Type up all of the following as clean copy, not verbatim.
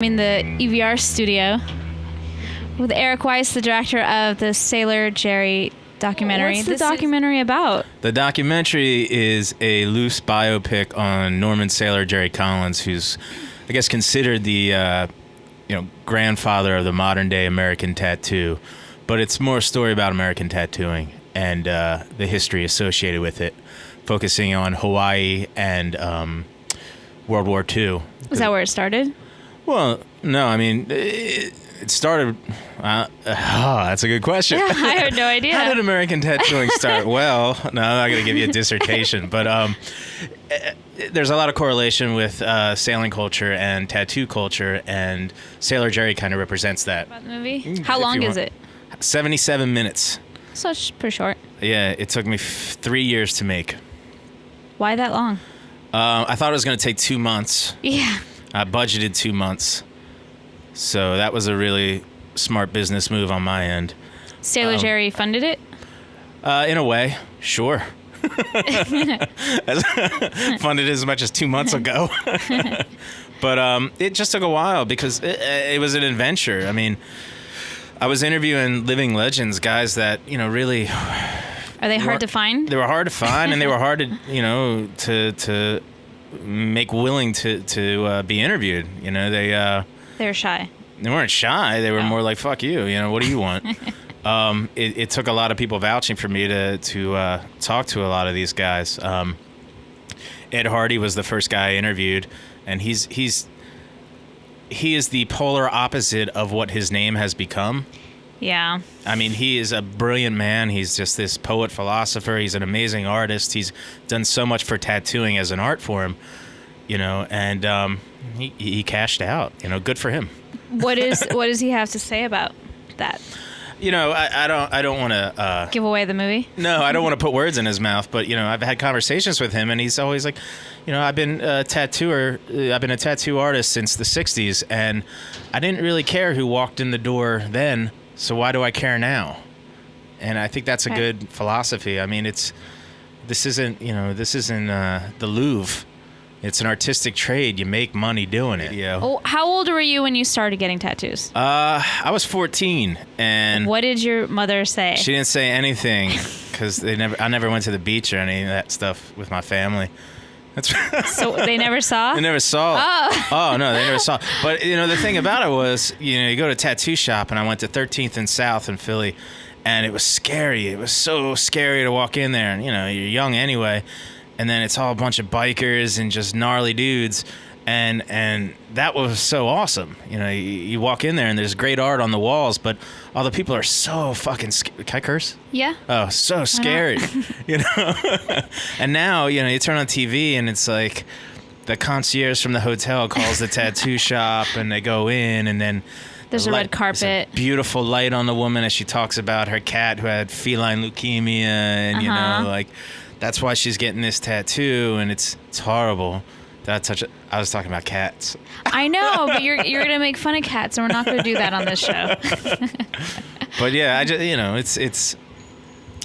I'm in the EVR studio with Erich Weiss, the director of the Sailor Jerry documentary. What's the documentary about? The documentary is a loose biopic on Norman Sailor Jerry Collins, who's, I guess, considered the grandfather of the modern day American tattoo. But it's more a story about American tattooing and the history associated with it, focusing on Hawaii and World War II. Is that where it started? Well, no, I mean, it started... that's a good question. Yeah, I had no idea. How did American tattooing start? Well, no, I'm not going to give you a dissertation, but there's a lot of correlation with sailing culture and tattoo culture, and Sailor Jerry kind of represents that. About the movie? How long is it? 77 minutes. So it's pretty short. Yeah, it took me 3 years to make. Why that long? I thought it was going to take 2 months. Yeah. I budgeted 2 months. So that was a really smart business move on my end. Sailor Jerry funded it? In a way, sure. Funded as much as 2 months ago. But it just took a while because it was an adventure. I mean, I was interviewing living legends, guys that, really... Are they hard to find? They were hard to find, and they were hard to, to make willing to be interviewed. They were shy. They weren't shy. They were more like, fuck you. What do you want? It took a lot of people vouching for me to talk to a lot of these guys. Ed Hardy was the first guy I interviewed, and he is the polar opposite of what his name has become. Yeah. I mean, he is a brilliant man. He's just this poet philosopher. He's an amazing artist. He's done so much for tattooing as an art form, and he cashed out. Good for him. What does he have to say about that? I don't want to give away the movie. No, I don't want to put words in his mouth, but I've had conversations with him, and he's always like, I've been a tattooer. I've been a tattoo artist since the '60s, and I didn't really care who walked in the door then. So why do I care now? And I think that's a good philosophy. I mean, this isn't the Louvre. It's an artistic trade. You make money doing it. Yeah. Oh, how old were you when you started getting tattoos? I was 14, and what did your mother say? She didn't say anything because I never went to the beach or any of that stuff with my family. So they never saw? They never saw. Oh no, they never saw. But the thing about it was, you go to a tattoo shop, and I went to 13th and South in Philly, and it was scary. It was so scary to walk in there, and you're young anyway, and then it's all a bunch of bikers and just gnarly dudes, and that was so awesome. You walk in there and there's great art on the walls, but all the people are so fucking scared. Can I curse? Yeah. Oh, so scared. And now, you turn on TV and it's like the concierge from the hotel calls the tattoo shop, and they go in, and then there's a red carpet. There's a beautiful light on the woman as she talks about her cat who had feline leukemia, and that's why she's getting this tattoo, and it's horrible. I was talking about cats. I know, but you're gonna make fun of cats, and we're not gonna do that on this show. But yeah, I just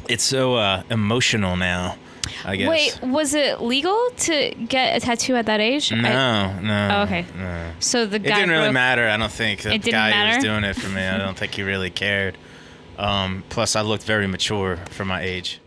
it's so emotional now, I guess. Wait, was it legal to get a tattoo at that age? No. Oh, okay. No. So the guy it didn't really matter. I don't think the guy who was doing it for me. I don't think he really cared. Plus, I looked very mature for my age.